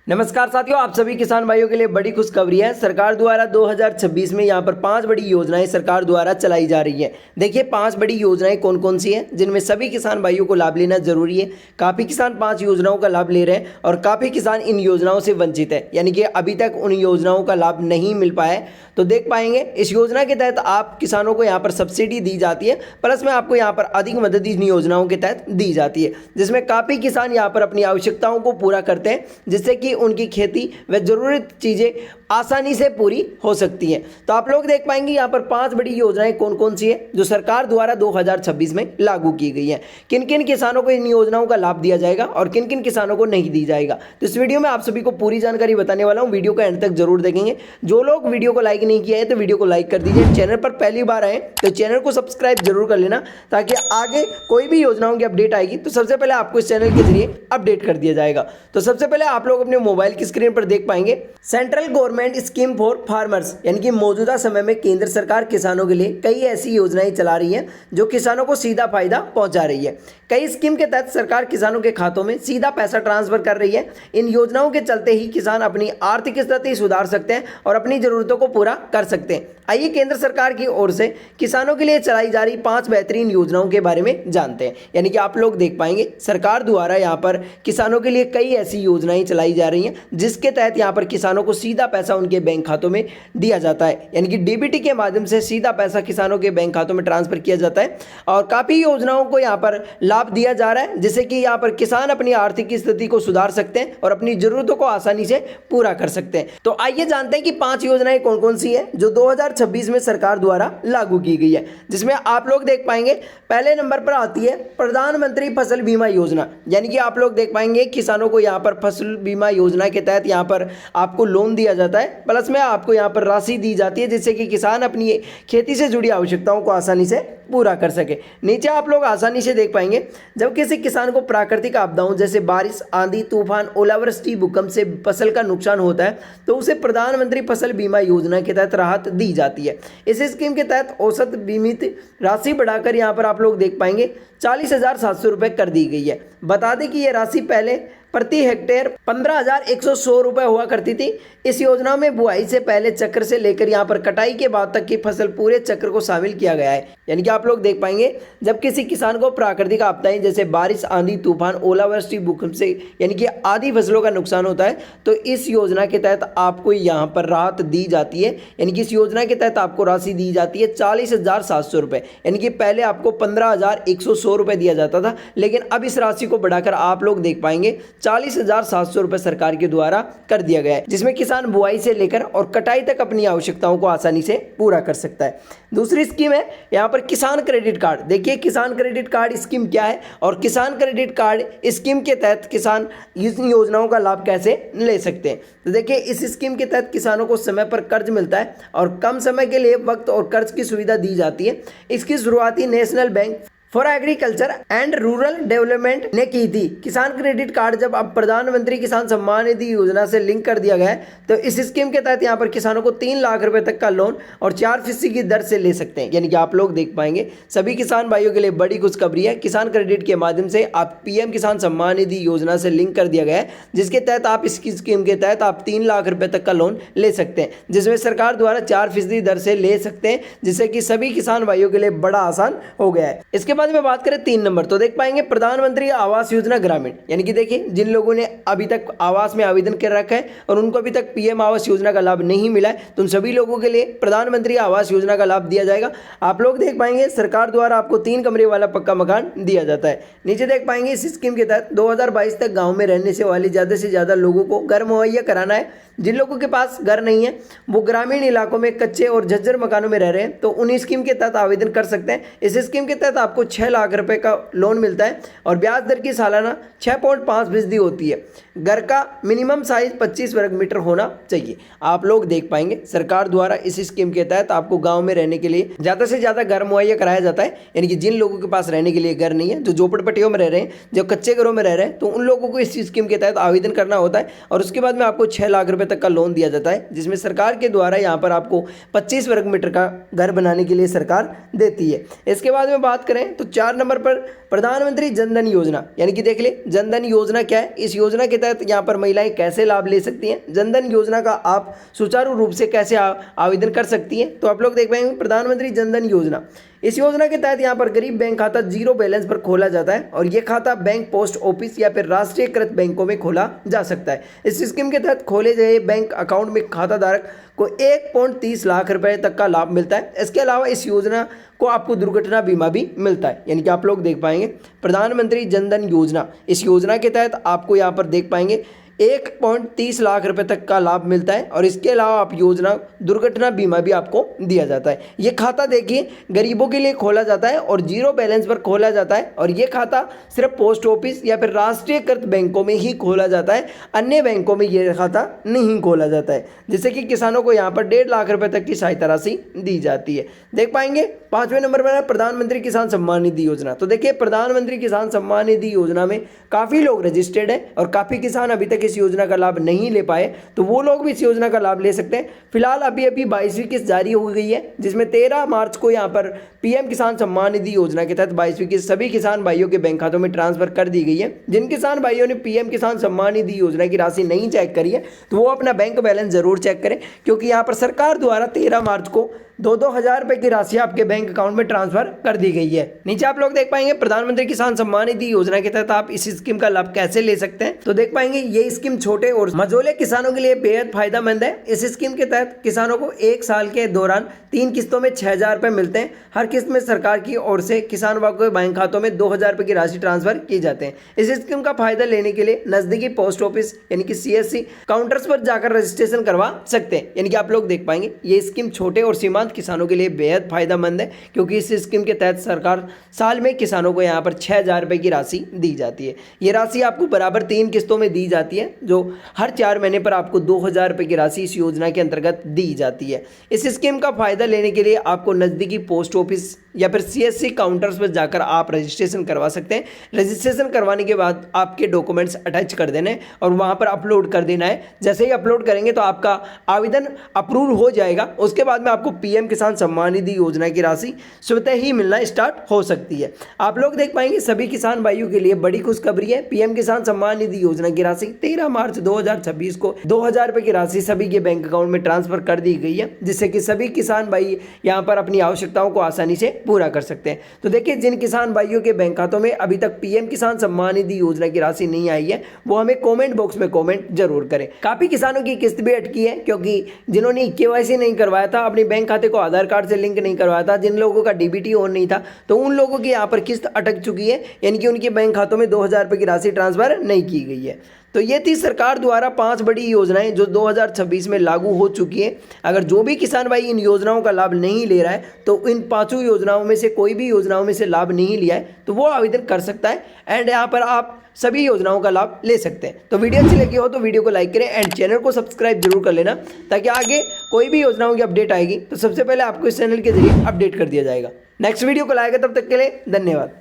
नमस्कार साथियों, आप सभी किसान भाइयों के लिए बड़ी खुशखबरी है। सरकार द्वारा 2026 में यहाँ पर 5 बड़ी योजनाएं सरकार द्वारा चलाई जा रही हैं। देखिए 5 बड़ी योजनाएं कौन कौन सी हैं जिनमें सभी किसान भाइयों को लाभ लेना जरूरी है। काफ़ी किसान 5 योजनाओं का लाभ ले रहे हैं और काफ़ी किसान इन योजनाओं से वंचित है, यानी कि अभी तक उन योजनाओं का लाभ नहीं मिल पाया है। तो देख पाएंगे इस योजना के तहत आप किसानों को यहाँ पर सब्सिडी दी जाती है, प्लस में आपको यहाँ पर अधिक मदद इन योजनाओं के तहत दी जाती है, जिसमें काफ़ी किसान यहाँ पर अपनी आवश्यकताओं को पूरा करते हैं, जिससे कि उनकी खेती व जरूरत चीज़ें आसानी से पूरी हो सकती हैं। तो आप लोग देख पाएंगे यहाँ पर 5 बड़ी योजनाएं कौन कौन सी है जो सरकार द्वारा 2026 में लागू की गई हैं। किन किन किसानों को इन योजनाओं का लाभ दिया जाएगा और किन किन किसानों को नहीं दी जाएगा, तो इस वीडियो में आप सभी को पूरी जानकारी बताने वाला हूँ। वीडियो को एंड तक जरूर देखेंगे। जो लोग वीडियो को लाइक नहीं किया है तो वीडियो को लाइक कर दीजिए। चैनल पर पहली बार आए तो चैनल को सब्सक्राइब जरूर कर लेना, ताकि आगे कोई भी योजनाओं की अपडेट आएगी तो सबसे पहले आपको इस चैनल के जरिए अपडेट कर दिया जाएगा। तो सबसे पहले आप लोग अपने मोबाइल की स्क्रीन पर देख पाएंगे central government scheme for farmers, यानी कि मौजूदा समय में केंद्र सरकार किसानों के लिए कई ऐसी योजनाएं चला रही है जो किसानों को सीधा फायदा पहुंचा रही है। कई स्कीम के तहत सरकार किसानों के खातों में सीधा पैसा ट्रांसफर कर रही है। इन योजनाओं के चलते ही किसान अपनी आर्थिक स्थिति सुधार सकते हैं और अपनी जरूरतों को पूरा कर सकते हैं। आइए केंद्र सरकार की ओर से किसानों के लिए चलाई जा रही 5 बेहतरीन योजनाओं के बारे में जानते हैं। यानी कि आप लोग देख पाएंगे सरकार द्वारा यहाँ पर किसानों के लिए कई ऐसी योजनाएं चलाई जा रही हैं जिसके तहत यहाँ पर किसानों को सीधा पैसा उनके बैंक खातों में दिया जाता है, यानी कि डीबीटी के माध्यम से सीधा पैसा किसानों के बैंक खातों में ट्रांसफर किया जाता है। और काफ़ी योजनाओं को यहाँ पर लाभ दिया जा रहा है, जिससे कि यहाँ पर किसान अपनी आर्थिक स्थिति को सुधार सकते हैं और अपनी जरूरतों को आसानी से पूरा कर सकते हैं। तो आइए जानते हैं कि 5 योजनाएं कौन कौन सी है जो 2026 में सरकार द्वारा लागू की गई है, जिसमें आप लोग देख पाएंगे पहले नंबर पर आती है प्रधानमंत्री फसल बीमा योजना। यानी कि आप लोग देख पाएंगे किसानों को यहाँ पर फसल बीमा योजना के तहत यहाँ पर आपको लोन दिया जाता है, प्लस में आपको यहाँ पर राशि दी जाती है, जिससे कि किसान अपनी खेती से जुड़ी आवश्यकताओं को आसानी से पूरा कर सके। नीचे आप लोग आसानी से देख पाएंगे जब किसी किसान को प्राकृतिक आपदाओं जैसे बारिश, आंधी, तूफान, ओलावृष्टि, भूकंप से फसल का नुकसान होता है तो उसे प्रधानमंत्री फसल बीमा योजना के तहत राहत दी जाती है। इस स्कीम के तहत औसत बीमित राशि बढ़ाकर यहाँ पर आप लोग देख पाएंगे 40,700 रुपये कर दी गई है। बता दें कि यह राशि पहले प्रति हेक्टेयर 15,100 रुपये हुआ करती थी। इस योजना में बुआई से पहले चक्र से लेकर यहाँ पर कटाई के बाद तक की फसल पूरे चक्र को शामिल किया गया है। यानी कि आप लोग देख पाएंगे जब किसी किसान को प्राकृतिक आपदाएं जैसे बारिश, आंधी, तूफान, ओलावृष्टि, भूकंप से यानी कि आधी फसलों का नुकसान होता है तो इस योजना के तहत आपको यहाँ पर राहत दी जाती है। यानी कि इस योजना के तहत आपको राशि दी जाती है 40,700 रुपये। यानी कि पहले आपको 15,100 रुपये दिया जाता था, लेकिन अब इस राशि को बढ़ाकर आप लोग देख पाएंगे 40,700 रुपये सरकार के द्वारा कर दिया गया है, जिसमें किसान बुआई से लेकर और कटाई तक अपनी आवश्यकताओं को आसानी से पूरा कर सकता है। दूसरी स्कीम है यहाँ पर किसान क्रेडिट कार्ड। देखिए किसान क्रेडिट कार्ड स्कीम क्या है और किसान क्रेडिट कार्ड स्कीम के तहत किसान इन योजनाओं का लाभ कैसे ले सकते हैं। तो देखिए इस स्कीम के तहत किसानों को समय पर कर्ज मिलता है और कम समय के लिए वक्त और कर्ज की सुविधा दी जाती है। इसकी शुरुआती national bank for agriculture and rural development ने की थी। किसान क्रेडिट कार्ड जब अब प्रधानमंत्री किसान सम्मान निधि योजना से लिंक कर दिया गया है तो इस स्कीम के तहत यहाँ पर किसानों को 3 लाख रुपए तक का लोन और 4% की दर से ले सकते हैं। यानी कि आप लोग देख पाएंगे सभी किसान भाइयों के लिए बड़ी खुशखबरी है। किसान क्रेडिट के माध्यम से आप पीएम किसान सम्मान निधि योजना से लिंक कर दिया गया है, जिसके तहत आप इसकी स्कीम के तहत आप 3 लाख रुपए तक का लोन ले सकते हैं, जिसमें सरकार द्वारा 4% दर से ले सकते हैं, जिससे कि सभी किसान भाइयों के लिए बड़ा आसान हो गया है। इसके में बात करें 3 नंबर तो देख पाएंगे प्रधानमंत्री आवास योजना ग्रामीण। यानी कि देखिए जिन लोगों ने अभी तक आवास में आवेदन कर रखा है और उनको अभी तक पीएम आवास योजना का लाभ नहीं मिला है तो उन सभी लोगों के लिए प्रधानमंत्री आवास योजना का लाभ दिया जाएगा। आप लोग देख पाएंगे सरकार द्वारा आपको 3 कमरे वाला पक्का मकान दिया जाता है। नीचे देख पाएंगे इस स्कीम के तहत 2022 तक गाँव में रहने से वाले ज़्यादा से ज़्यादा लोगों को घर मुहैया कराना है। जिन लोगों के पास घर नहीं है वो ग्रामीण इलाकों में कच्चे और झज्जर मकानों में रह रहे हैं तो उन स्कीम के तहत आवेदन कर सकते हैं। इस स्कीम के तहत आपको 6 लाख रुपए का लोन मिलता है और ब्याज दर की सालाना 6.5% होती है। घर का मिनिमम साइज 25 वर्ग मीटर होना चाहिए। आप लोग देख पाएंगे सरकार द्वारा इस स्कीम के तहत आपको गांव में रहने के लिए ज़्यादा से ज़्यादा घर मुहैया कराया जाता है। यानी कि जिन लोगों के पास रहने के लिए घर नहीं है, जो झोपड़पट्टियों में रह रहे हैं, जो कच्चे घरों में रह रहे हैं, तो उन लोगों को इस स्कीम के तहत आवेदन करना होता है और उसके बाद में आपको 6 लाख रुपए तक का लोन दिया जाता है, जिसमें सरकार के द्वारा यहाँ पर आपको 25 वर्ग मीटर का घर बनाने के लिए सरकार देती है। इसके बाद में बात करें तो 4 नंबर पर प्रधानमंत्री जनधन योजना। यानी कि देख ले जनधन योजना क्या है। इस योजना के तहत यहाँ पर महिलाएं कैसे लाभ ले सकती हैं, जनधन योजना का आप सुचारू रूप से कैसे आवेदन कर सकती हैं। तो आप लोग देख पाएंगे प्रधानमंत्री जनधन योजना, इस योजना के तहत यहाँ पर गरीब बैंक खाता जीरो बैलेंस पर खोला जाता है और ये खाता बैंक, पोस्ट ऑफिस या फिर राष्ट्रीयकृत बैंकों में खोला जा सकता है। इस स्कीम के तहत खोले गए बैंक अकाउंट में खाता धारक को 1.30 लाख रुपए तक का लाभ मिलता है। इसके अलावा इस योजना को आपको दुर्घटना बीमा भी मिलता है। यानी कि आप लोग देख पाएंगे प्रधानमंत्री जनधन योजना, इस योजना के तहत आपको यहाँ पर देख पाएंगे 1.30 लाख रुपए तक का लाभ मिलता है और इसके अलावा आप योजना दुर्घटना बीमा भी आपको दिया जाता है। ये खाता देखिए गरीबों के लिए खोला जाता है और जीरो बैलेंस पर खोला जाता है और ये खाता सिर्फ पोस्ट ऑफिस या फिर राष्ट्रीयकृत बैंकों में ही खोला जाता है, अन्य बैंकों में ये खाता नहीं खोला जाता है। जैसे कि किसानों को यहाँ पर 1.5 लाख रुपए तक की सहायता राशि दी जाती है। देख पाएंगे 5वें नंबर पर है प्रधानमंत्री किसान सम्मान निधि योजना। तो देखिए प्रधानमंत्री किसान सम्मान निधि योजना में काफ़ी लोग रजिस्टर्ड है और काफ़ी किसान अभी तक इस योजना का लाभ नहीं ले पाए, तो वो लोग भी इस योजना का लाभ ले सकते हैं। फिलहाल अभी 22वीं किस्त जारी हो गई है, जिसमें 13 मार्च को यहाँ पर पीएम किसान सम्मान निधि योजना के तहत 22वीं किस्त सभी किसान भाइयों के बैंक खातों में ट्रांसफर कर दी गई है। जिन किसान भाइयों ने पीएम किसान सम्मान निधि योजना की राशि नहीं चेक करी है तो वो अपना बैंक बैलेंस जरूर चेक करें, क्योंकि यहाँ पर सरकार द्वारा 13 मार्च को 2-2 हज़ार रुपए की राशि आपके बैंक अकाउंट में ट्रांसफर कर दी गई है। नीचे आप लोग देख पाएंगे प्रधानमंत्री किसान सम्मान निधि योजना के तहत आप इस स्कीम का लाभ कैसे ले सकते हैं। तो देख पाएंगे ये स्कीम छोटे और मझोले किसानों के लिए बेहद फायदेमंद है। इस स्कीम के तहत किसानों को 1 साल के दौरान 3 किस्तों में 6,000 रुपए मिलते हैं। हर किस्त में सरकार की ओर से किसानों के बैंक खातों में 2,000 रुपए की राशि ट्रांसफर की जाते हैं। इस स्कीम का फायदा लेने के लिए नजदीकी पोस्ट ऑफिस यानी कि CSC काउंटर्स पर जाकर रजिस्ट्रेशन करवा सकते हैं। यानी कि आप लोग देख पाएंगे ये स्कीम छोटे और सीमांत किसानों के लिए बेहद फायदेमंद है, क्योंकि इस स्कीम के तहत सरकार साल में किसानों को यहाँ पर 6,000 रुपए की राशि दी जाती है। ये राशि आपको बराबर 3 किस्तों में दी जाती है, जो हर 4 महीने पर आपको 2,000 रुपए की राशि इस योजना के अंतर्गत दी जाती है। इस स्कीम का फायदा लेने के लिए आपको नजदीकी पोस्ट ऑफिस या फिर CSC काउंटर्स पर जाकर आप रजिस्ट्रेशन करवा सकते हैं। रजिस्ट्रेशन करवाने के बाद आपके डॉक्यूमेंट्स अटैच कर देने हैं और वहाँ पर अपलोड कर देना है। जैसे ही अपलोड करेंगे तो आपका आवेदन अप्रूव हो जाएगा। उसके बाद में आपको पीएम किसान सम्मान निधि योजना की राशि स्वतः ही मिलना स्टार्ट हो सकती है। आप लोग देख पाएंगे सभी किसान भाइयों के लिए बड़ी खुशखबरी है। पीएम किसान सम्मान निधि योजना की राशि 13 मार्च 2026 को 2,000 रुपए की राशि सभी के बैंक अकाउंट में ट्रांसफर कर दी गई है, जिससे कि सभी किसान भाई यहाँ पर अपनी आवश्यकताओं को आसानी से पूरा कर सकते हैं। तो देखिए जिन किसान भाइयों के बैंक खातों में अभी तक पीएम किसान सम्मान निधि योजना की राशि नहीं आई है वो हमें कमेंट बॉक्स में कमेंट जरूर करें। काफी किसानों की किस्त भी अटकी है, क्योंकि जिन्होंने KYC नहीं करवाया था, अपने बैंक खाते को आधार कार्ड से लिंक नहीं करवाया था, जिन लोगों का DBT ऑन नहीं था, तो उन लोगों की यहाँ पर किस्त अटक चुकी है। यानी कि उनके बैंक खातों में 2,000 रुपए की राशि ट्रांसफर नहीं की गई है। तो ये थी सरकार द्वारा 5 बड़ी योजनाएं जो 2026 में लागू हो चुकी है। अगर जो भी किसान भाई इन योजनाओं का लाभ नहीं ले रहा है तो इन 5 योजनाओं में से कोई भी योजनाओं में से लाभ नहीं लिया है तो वो आवेदन कर सकता है एंड यहाँ पर आप सभी योजनाओं का लाभ ले सकते हैं। तो वीडियो अच्छी लगी हो तो वीडियो को लाइक करें एंड चैनल को सब्सक्राइब जरूर कर लेना, ताकि आगे कोई भी योजनाओं की अपडेट आएगी तो सबसे पहले आपको इस चैनल के जरिए अपडेट कर दिया जाएगा। नेक्स्ट वीडियो को लाएगा, तब तक के लिए धन्यवाद।